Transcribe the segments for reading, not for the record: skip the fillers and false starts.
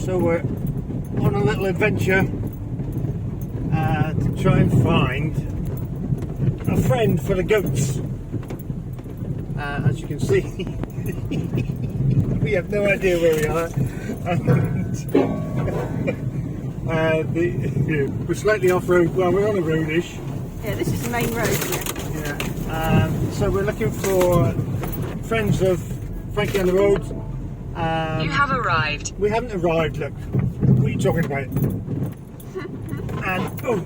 So we're on a little adventure to try and find a friend for the goats. As you can see, we have no idea where we are. We're slightly off-road. Well, we're on a roadish. Yeah, this is the main road here. Yeah. So we're looking for friends of Frankie on the road. You have arrived. We haven't arrived, look. What are you talking about? And, oh,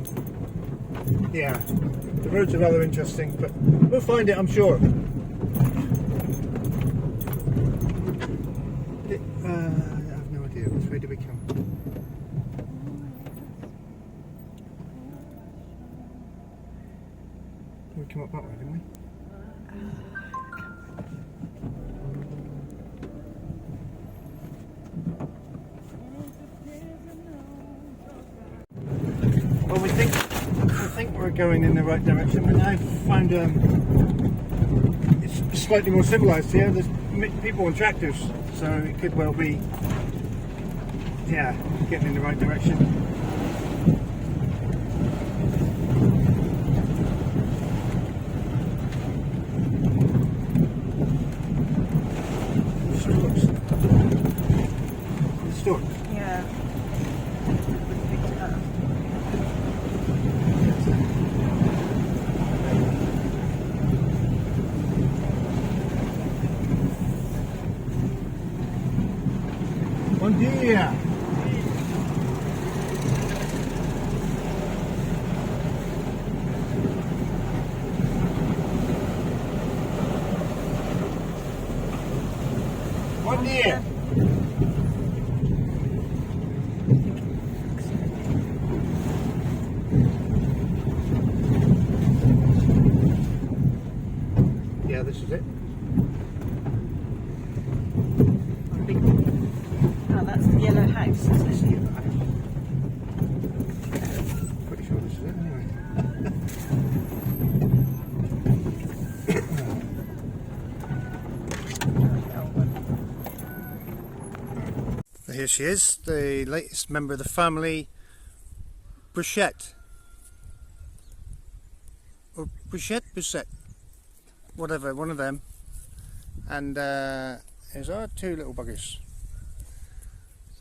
yeah, the roads are rather interesting, but we'll find it, I'm sure. I have no idea. Which way do we come? We came up that way, didn't we? Well, we think we're going in the right direction, but now I've found it's slightly more civilized here. There's people on tractors, so it could well be, yeah, getting in the right direction. Storks. Yeah. Bom dia! Bom dia! Yeah, this is it. Oh, that's the yellow house, isn't it? Pretty sure this is it anyway. So here she is, the latest member of the family, Bruchette. Or Bruchette, whatever, one of them. And here's our two little buggers.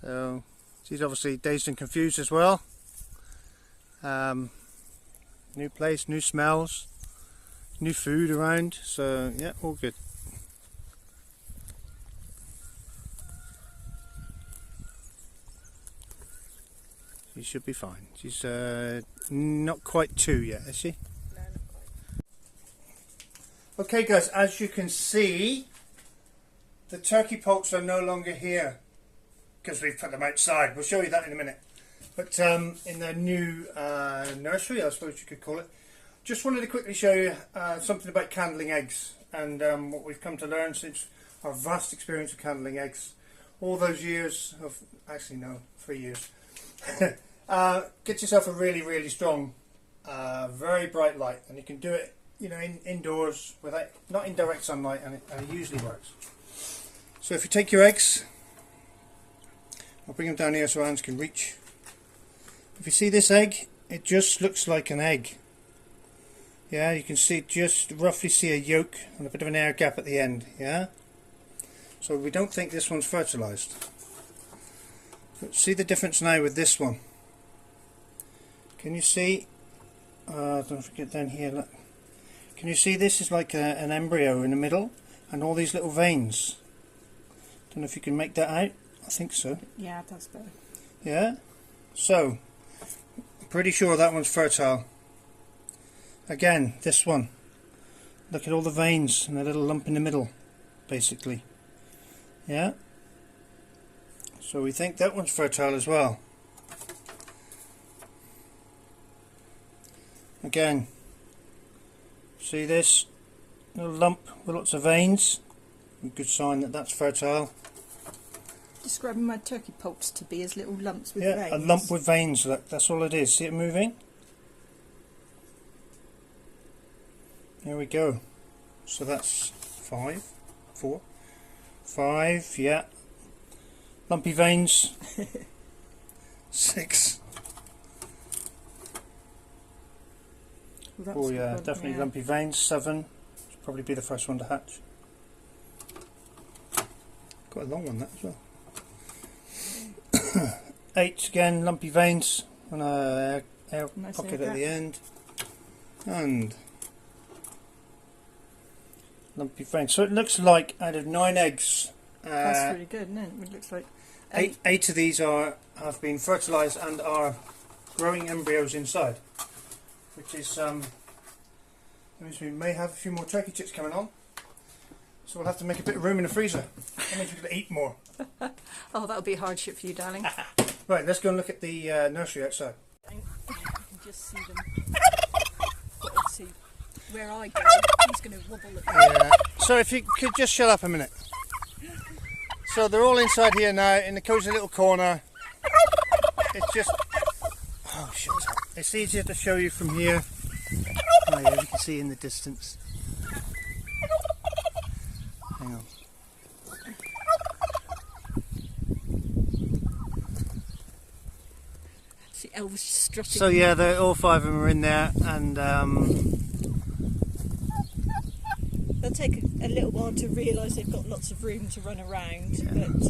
So she's obviously dazed and confused as well. New place, new smells, new food around, so yeah, all good. She should be fine. She's not quite 2 yet, is she? No, not quite. Okay guys, as you can see, the turkey poults are no longer here because we've put them outside. We'll show you that in a minute. But in their new nursery, I suppose you could call it. Just wanted to quickly show you something about candling eggs and what we've come to learn since our vast experience of candling eggs. All those years of, actually no, 3 years. Get yourself a really, really strong, very bright light, and you can do it, you know, indoors without, not in direct sunlight, and it usually works. So if you take your eggs, I'll bring them down here so hands can reach. If you see this egg, it just looks like an egg. Yeah, you can see, just roughly see a yolk and a bit of an air gap at the end. Yeah, so we don't think this one's fertilized. But see the difference now with this one. Can you see? Don't forget down here. Look. Can you see this is like an embryo in the middle, and all these little veins. Don't know if you can make that out. I think so. Yeah, that's better. Yeah. So, I'm pretty sure that one's fertile. Again, this one. Look at all the veins and a little lump in the middle, basically. Yeah. So we think that one's fertile as well. Again, see this little lump with lots of veins? A good sign that that's fertile. Describing my turkey poults to be as little lumps with Yeah, veins. a lump with veins, look, that's all it is. See it moving? There we go. So that's 5, 4, 5, yeah. lumpy veins. 6. Well, Oh yeah, definitely yeah. lumpy veins. 7. Should probably be the first one to hatch. Quite a long one that as well. 8 again, lumpy veins and a air Nice pocket air at the gap. end. And lumpy veins. So it looks like out of 9 eggs, That's really good, isn't it? It looks like... eight of these have been fertilised and are growing embryos inside, which is means we may have a few more turkey chicks coming on. So we'll have to make a bit of room in the freezer. That means we're going to eat more. Oh, that'll be a hardship for you, darling. Right, let's go and look at the nursery outside. You can just see them. But obviously, where I go, he's going to wobble at me. Yeah. So if you could just shut up a minute. So they're all inside here now in the cosy little corner. It's just... Oh, shut up. It's easier to show you from here. Oh yeah, you can see in the distance. Hang on. See Elvis strutting. So yeah, all 5 of them are in there, and They'll take a little while to realise they've got lots of room to run around, but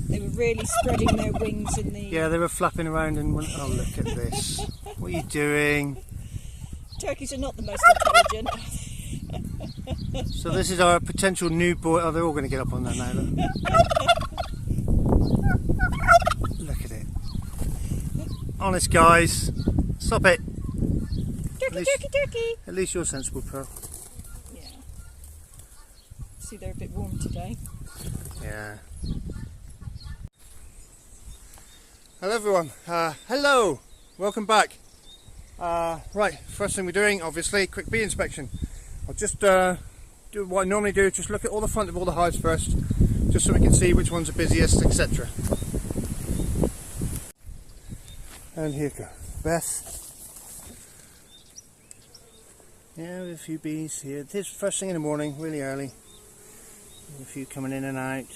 they were really spreading their wings in the... yeah, they were flapping around and went, oh look at this. What are you doing? Turkeys are not the most intelligent. So this is our potential new boy. Oh, they're all going to get up on there now. Look at it. Honest guys, stop it. Turkey! At least you're sensible, Pearl. Yeah. See, they're a bit warm today. Yeah. Hello everyone. Hello. Welcome back. Right, first thing we're doing, obviously, quick bee inspection. I'll just do what I normally do, just look at all the front of all the hives first, just so we can see which ones are busiest, etc. And here go Beth. Yeah, we have a few bees here. This is first thing in the morning, really early. A few coming in and out.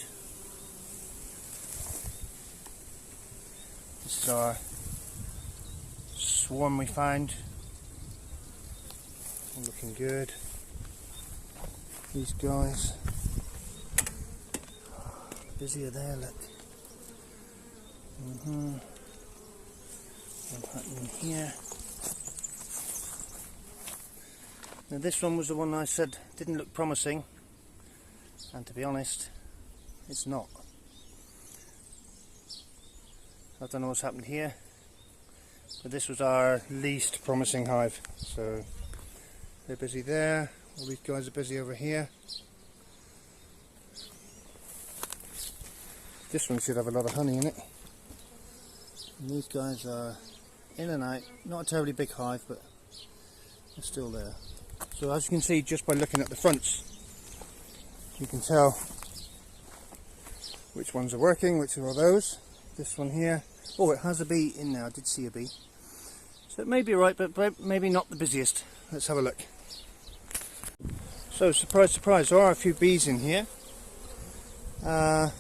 This is our swarm we found. All looking good. These guys. Busier there, look. What's happening here? Now this one was the one I said didn't look promising, and to be honest, it's not. I don't know what's happened here, but this was our least promising hive. So they're busy there, all these guys are busy over here. This one should have a lot of honey in it. And these guys are in and out, not a terribly big hive, but they're still there. So as you can see, just by looking at the fronts, you can tell which ones are working, which are those. This one here, oh, it has a bee in there. I did see a bee, so it may be right, but maybe not the busiest. Let's have a look. So surprise surprise, there are a few bees in here. I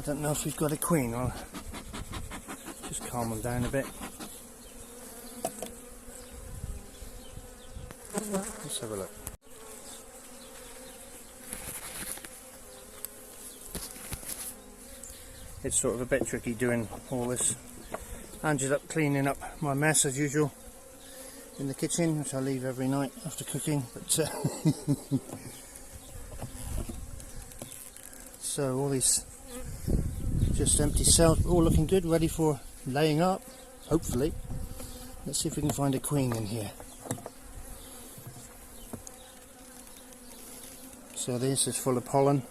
don't know if we've got a queen. I'll just calm them down a bit. Let's have a look. It's sort of a bit tricky doing all this. Angie's up cleaning up my mess as usual in the kitchen, which I leave every night after cooking. But so all these just empty cells, all looking good, ready for laying up, hopefully. Let's see if we can find a queen in here. So this is full of pollen.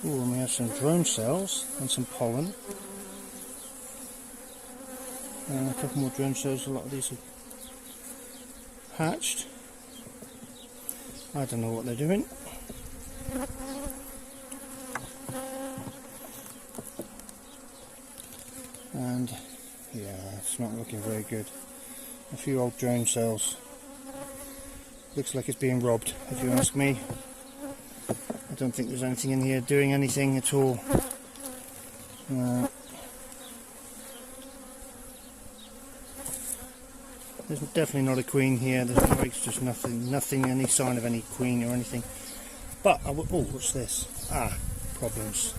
Ooh, and we have some drone cells and some pollen. And a couple more drone cells. A lot of these are hatched. I don't know what they're doing. And yeah, it's not looking very good. A few old drone cells. Looks like it's being robbed, if you ask me. I don't think there's anything in here doing anything at all. There's definitely not a queen here. There's just nothing, any sign of any queen or anything. But oh, what's this? Ah, problems.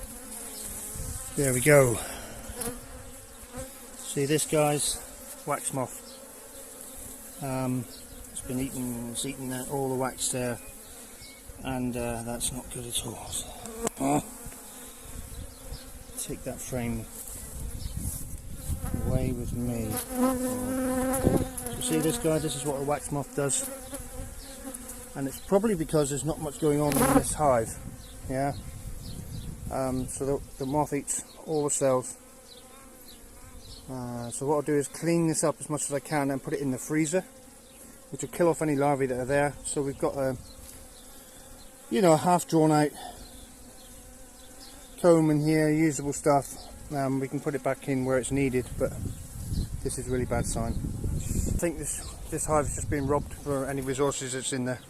There we go. See this, guys? Wax moth. It's been eating all the wax there, and that's not good at all. So, take that frame away with me. So see this, guys? This is what a wax moth does, and it's probably because there's not much going on in this hive. Yeah. So the moth eats all the cells. So what I'll do is clean this up as much as I can and put it in the freezer, which will kill off any larvae that are there. So we've got a, a half drawn out comb in here, usable stuff. We can put it back in where it's needed, but this is a really bad sign. I think this hive is just being robbed for any resources that's in there.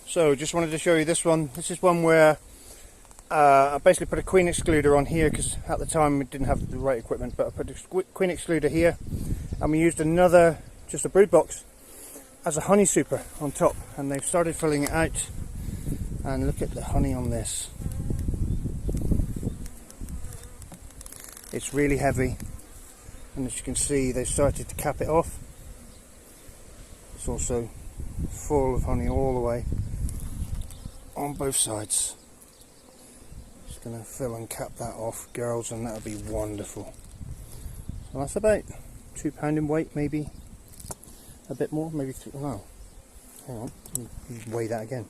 So just wanted to show you this one. This is one where I basically put a queen excluder on here because at the time we didn't have the right equipment, but I put a queen excluder here, and we used just a brood box as a honey super on top, and they've started filling it out, and look at the honey on this. It's really heavy, and as you can see they've started to cap it off. It's also full of honey all the way on both sides. Just going to fill and cap that off, girls, and that'll be wonderful. So that's about £2 in weight, maybe a bit more, maybe 3. No, hang on, weigh that again.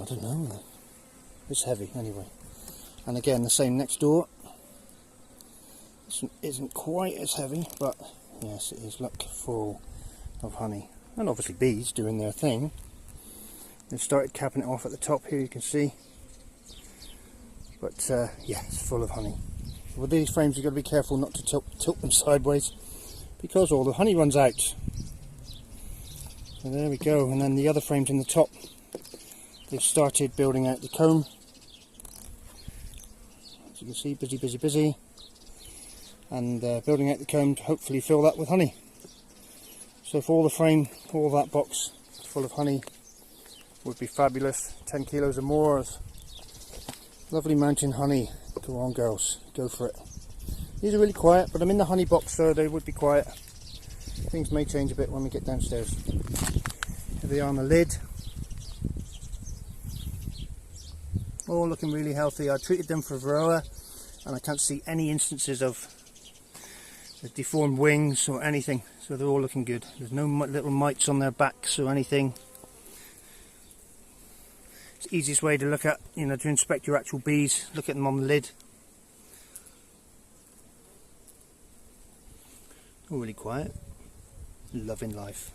I don't know, it's heavy anyway. And again, the same next door. This isn't quite as heavy, but yes, it is. Look, full of honey. And obviously bees doing their thing. They've started capping it off at the top here, you can see. But yeah, it's full of honey. With these frames you've got to be careful not to tilt them sideways, because all the honey runs out. So there we go. And then the other frames in the top, they've started building out the comb. As you can see, busy. And building out the comb to hopefully fill that with honey. So for all the frame, all that box full of honey would be fabulous. 10 kilos or more of lovely mountain honey. Go on, girls, go for it. These are really quiet, but I'm in the honey box, so they would be quiet. Things may change a bit when we get downstairs. Here they are on the lid. All looking really healthy. I treated them for varroa, and I can't see any instances of the deformed wings or anything, so they're all looking good. There's no little mites on their backs or anything. It's the easiest way to look at, to inspect your actual bees. Look at them on the lid. All really quiet, loving life.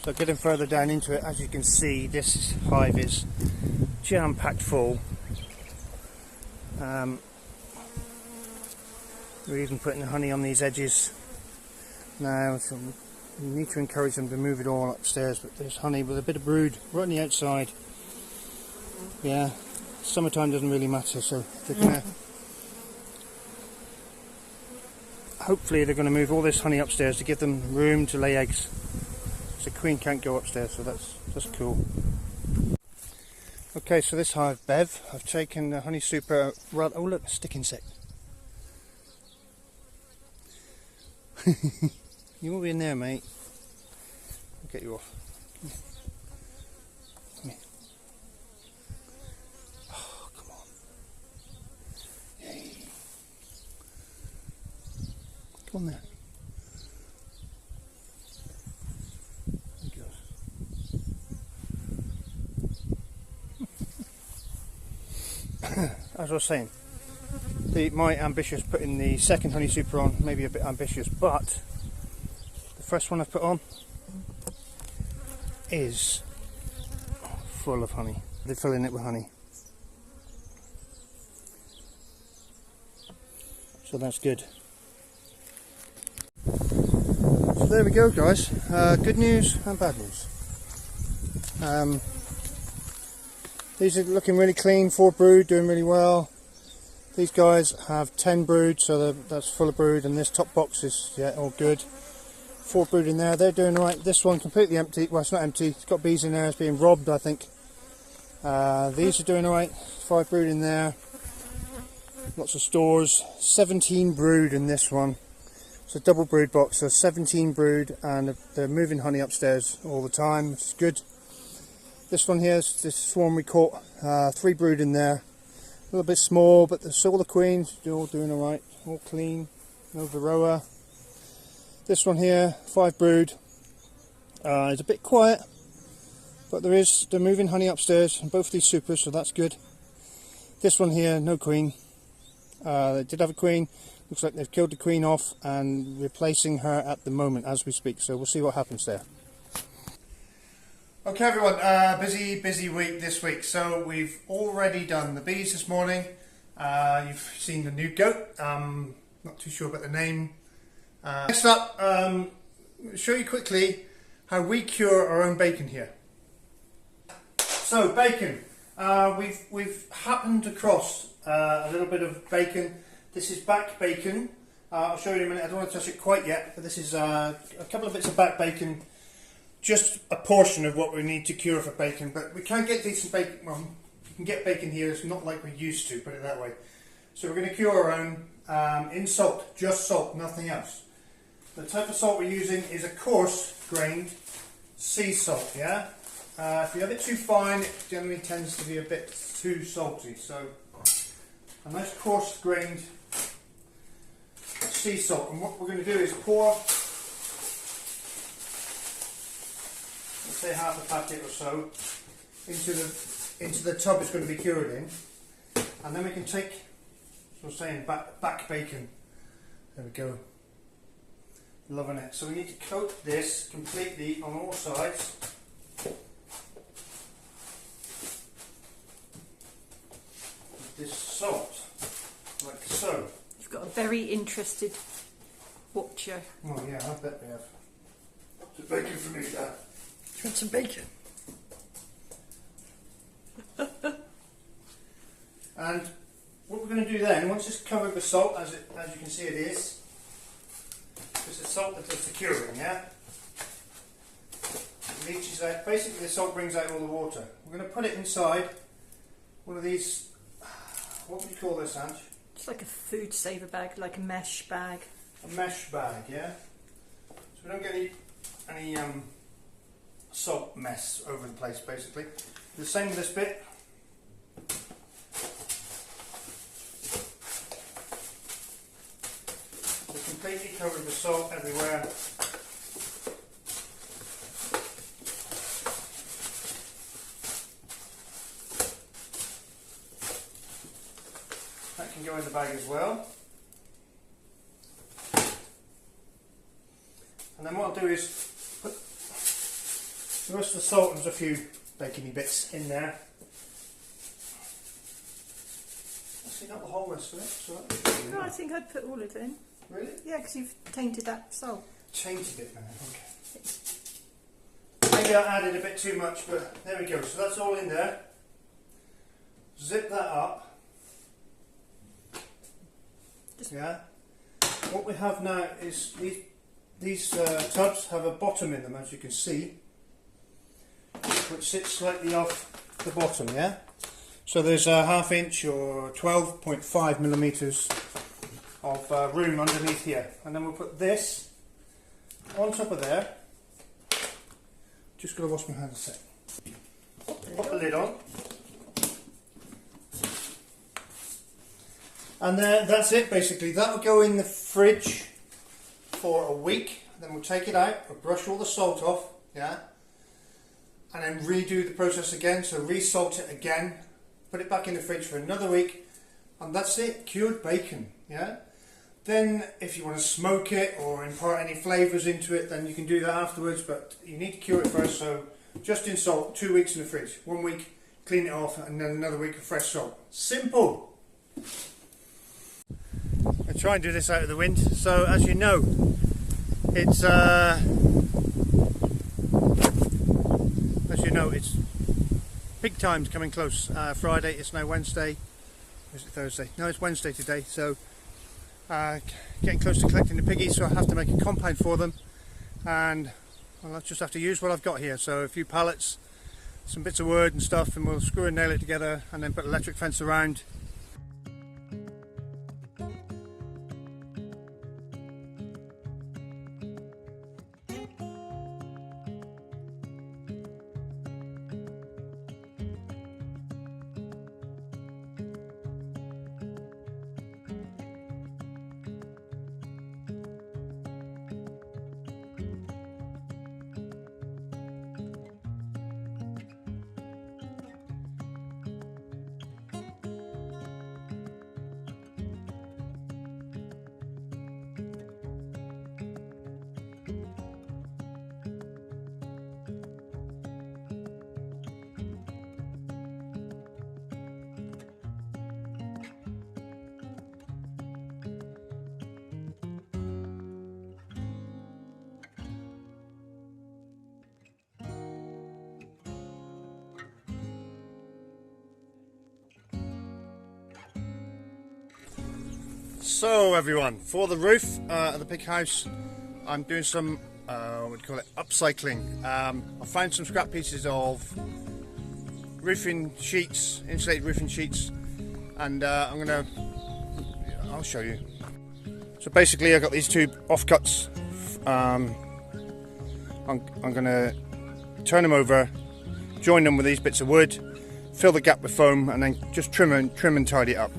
So getting further down into it, as you can see, this hive is jam-packed full. We're even putting the honey on these edges now, so we need to encourage them to move it all upstairs. But there's honey with a bit of brood right on the outside. Yeah, summertime doesn't really matter, so they're gonna hopefully they're going to move all this honey upstairs to give them room to lay eggs. So the queen can't go upstairs, so that's cool. Okay, so this hive, Bev, I've taken the honey super. Oh look, a stick insect. You won't be in there, mate. I'll get you off. Come here. Oh, come on. Yay. Come on there. There he goes. As I was saying, my ambitious putting the second honey super on, maybe a bit ambitious, but the first one I've put on is full of honey. They're filling it with honey. So that's good. So there we go, guys. Good news and bad news. These are looking really clean, 4 brood, doing really well. These guys have 10 brood, so that's full of brood, and this top box is, yeah, all good. 4 brood in there, they're doing alright. This one completely empty, well, it's not empty, it's got bees in there, it's being robbed, I think. These are doing alright, 5 brood in there. Lots of stores, 17 brood in this one. It's a double brood box, so 17 brood, and they're moving honey upstairs all the time, which is good. This one here is this swarm we caught, 3 brood in there. A little bit small, but there's all the queens, they're all doing alright, all clean, no varroa. This one here, 5 brood, it's a bit quiet, but they're moving honey upstairs, and both of these supers, so that's good. This one here, no queen. They did have a queen, looks like they've killed the queen off and replacing her at the moment as we speak, so we'll see what happens there. Okay everyone, busy week this week. So we've already done the bees this morning. You've seen the new goat, not too sure about the name. Next up, I'll show you quickly how we cure our own bacon here. So bacon, we've happened across a little bit of bacon. This is back bacon. I'll show you in a minute. I don't want to touch it quite yet, but this is a couple of bits of back bacon. Just a portion of what we need to cure for bacon, but we can get decent bacon. Well, you can get bacon here. It's not like we used to, put it that way. So we're going to cure our own in salt, just salt, nothing else. The type of salt we're using is a coarse grained sea salt. Yeah. If you have it too fine, it generally tends to be a bit too salty. So a nice coarse grained sea salt, and what we're going to do is pour, say, half a packet or so into the tub it's going to be cured in, and then we can take, as I was saying, back bacon. There we go. Loving it. So we need to coat this completely on all sides. With this salt, like so. You've got a very interested watcher. Oh yeah, I bet we have. Some bacon for me, Dad. Do you want some bacon? And what we're going to do then, once it's covered with salt, as you can see it is, it's the salt that does the curing, yeah? It leaches out, basically the salt brings out all the water. We're going to put it inside one of these, what would you call this, Ange? It's like a food saver bag, like a mesh bag. A mesh bag, yeah? So we don't get any salt mess over the place, basically. The same with this bit. We're completely covered with salt everywhere. That can go in the bag as well. And then what I'll do is put the rest of the salt, and there's a few bacony bits in there. Actually, not the whole rest of it. So No, I think I'd put all of it in. Really? Yeah, because you've tainted that salt. Tainted it, man. Okay. Maybe I added a bit too much, but there we go. So that's all in there. Zip that up. Yeah. What we have now is these tubs have a bottom in them, as you can see, which sits slightly off the bottom, yeah? So there's a 1/2 inch or 12.5 millimeters of room underneath here. And then we'll put this on top of there. Just got to wash my hands a sec. Pop the lid on. And that's it, basically. That'll go in the fridge for a week. Then we'll take it out, we'll brush all the salt off, yeah? And then redo the process again, so re-salt it again, put it back in the fridge for another week, and that's it, cured bacon, yeah? Then if you want to smoke it or impart any flavours into it, then you can do that afterwards, but you need to cure it first. So just in salt, 2 weeks in the fridge, 1 week, clean it off, and then another week of fresh salt. Simple! I try and do this out of the wind. So as you know, it's big times coming close. Friday, it's now Wednesday. Or is it Thursday? No, it's Wednesday today. So getting close to collecting the piggies, so I have to make a compound for them, and well, I'll just have to use what I've got here. So a few pallets, some bits of wood and stuff, and we'll screw and nail it together and then put electric fence around. So everyone, for the roof of the pig house, I'm doing some, what do you call it, upcycling. I found some scrap pieces of roofing sheets, insulated roofing sheets, and I'll show you. So basically I got these two offcuts. I'm going to turn them over, join them with these bits of wood, fill the gap with foam, and then just trim and tidy it up.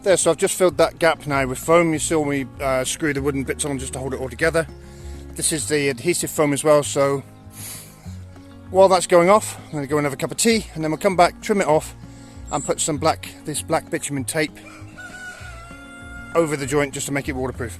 There, so I've just filled that gap now with foam. You saw me screw the wooden bits on just to hold it all together. This is the adhesive foam as well, so while that's going off, I'm going to go and have a cup of tea, and then we'll come back, trim it off, and put some this black bitumen tape over the joint just to make it waterproof.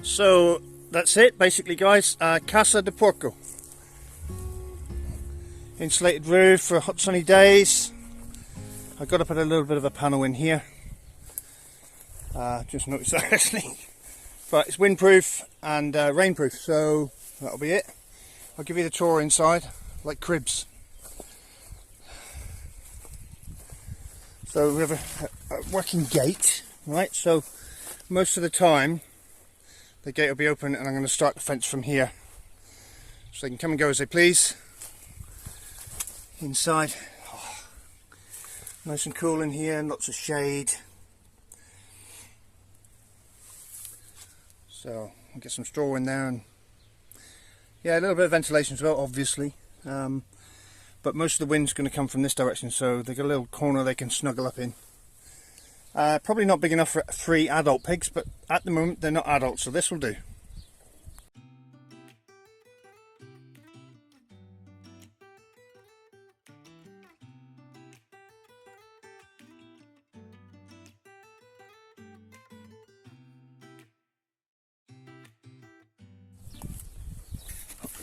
So that's it basically, guys. Casa de Porco. Insulated roof for hot sunny days. I've got to put a little bit of a panel in here. Just noticed that actually. But it's windproof and rainproof, so that'll be it. I'll give you the tour inside, like cribs. So we have a working gate, right? So most of the time the gate will be open, and I'm going to start the fence from here, so they can come and go as they please. Inside, nice and cool in here, and lots of shade. So I'll get some straw in there, and yeah, a little bit of ventilation as well, obviously. But most of the wind's going to come from this direction, so they've got a little corner they can snuggle up in. Probably not big enough for 3 adult pigs, but at the moment they're not adults, so this will do.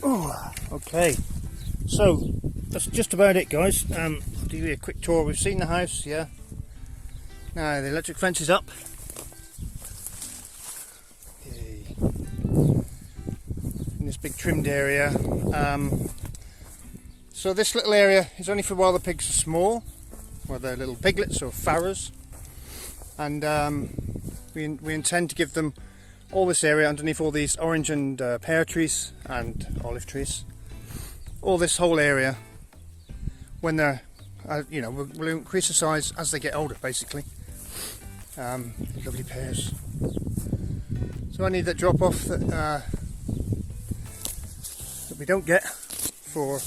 Oh, okay, so that's just about it, guys. I'll give you a quick tour. We've seen the house, yeah. Now the electric fence is up. Okay. In this big trimmed area. So this little area is only for while the pigs are small, or they're little piglets or farrows, and we intend to give them all this area underneath all these orange and pear trees and olive trees. All this whole area, when they're, you know, will increase the size as they get older, basically. Lovely pears. So I need that drop off that we don't get for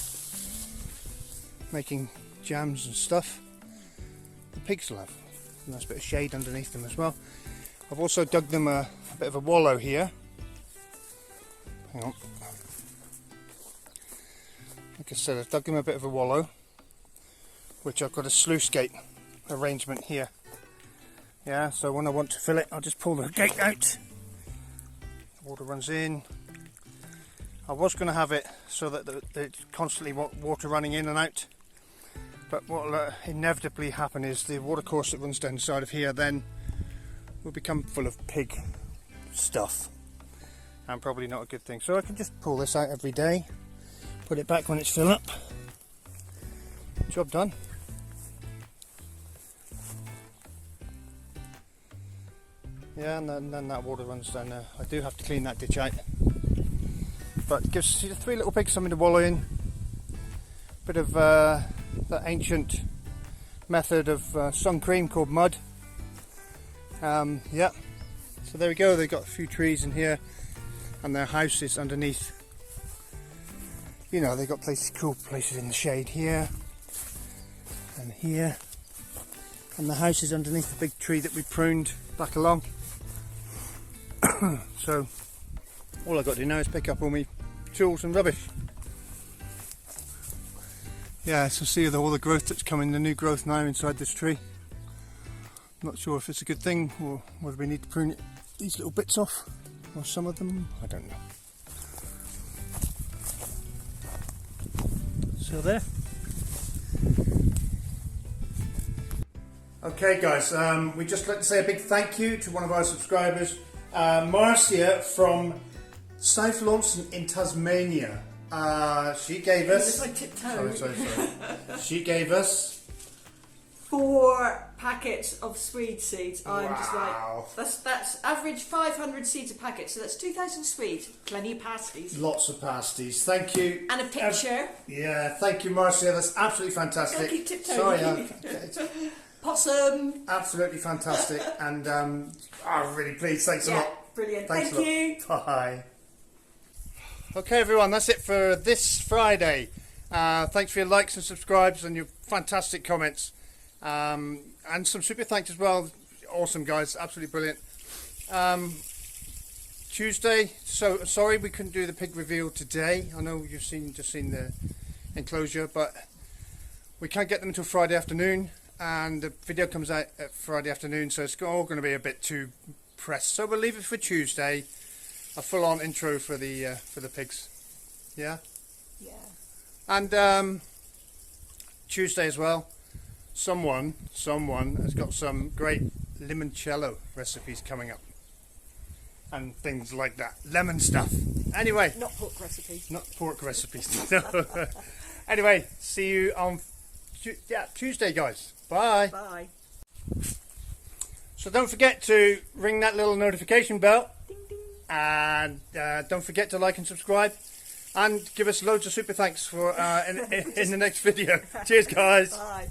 making jams and stuff. The pigs will have a nice bit of shade underneath them as well. I've also dug them a bit of a wallow here. Hang on. Like I said, I've dug them a bit of a wallow, which I've got a sluice gate arrangement here. Yeah, so when I want to fill it, I'll just pull the gate out. The water runs in. I was going to have it so that there's constantly water running in and out, but what will inevitably happen is the water course that runs down the side of here then will become full of pig stuff, and probably not a good thing. So I can just pull this out every day, put it back when it's filled up. Job done. Yeah, and then that water runs down there. I do have to clean that ditch out, but it gives the three little pigs something to wallow in. Bit of that ancient method of sun cream called mud. Yeah, so there we go. They've got a few trees in here, and their house is underneath. You know, they've got places, cool places in the shade here and here, and the house is underneath the big tree that we pruned back along. So all I've got to do now is pick up all my tools and rubbish. Yeah, so see all the growth that's coming, the new growth now inside this tree. Not sure if it's a good thing or whether we need to prune these little bits off, or some of them, I don't know. So there. Okay guys, we'd just like to say a big thank you to one of our subscribers, Marcia from South Launceston in Tasmania. She gave us... Sorry. She gave us 4 packets of swede seeds. I'm just Wow. like, that's average 500 seeds a packet, so that's 2,000 swede. Plenty of pasties. Lots of pasties. Thank you. And a picture. Yeah, thank you, Marcia. That's absolutely fantastic. Keep tiptoeing. Sorry, Possum. absolutely fantastic, and I'm really pleased. Thanks a lot. Brilliant. Thanks Thank a you. lot. Bye. Okay, everyone, that's it for this Friday. Thanks for your likes and subscribes and your fantastic comments, and some super thanks as well. Awesome, guys, absolutely brilliant. Tuesday. So sorry we couldn't do the pig reveal today. I know you've just seen the enclosure, but we can't get them until Friday afternoon, and the video comes out at Friday afternoon, so it's all going to be a bit too pressed. So we'll leave it for Tuesday. A full-on intro for the pigs. Yeah. Yeah. And Tuesday as well. Someone has got some great limoncello recipes coming up, and things like that, lemon stuff. Anyway, Not pork recipes. not pork recipes. No. Anyway, see you on Tuesday, guys. Bye. Bye. So don't forget to ring that little notification bell, Ding ding. and don't forget to like and subscribe, and give us loads of super thanks for in the next video. Cheers, guys. Bye.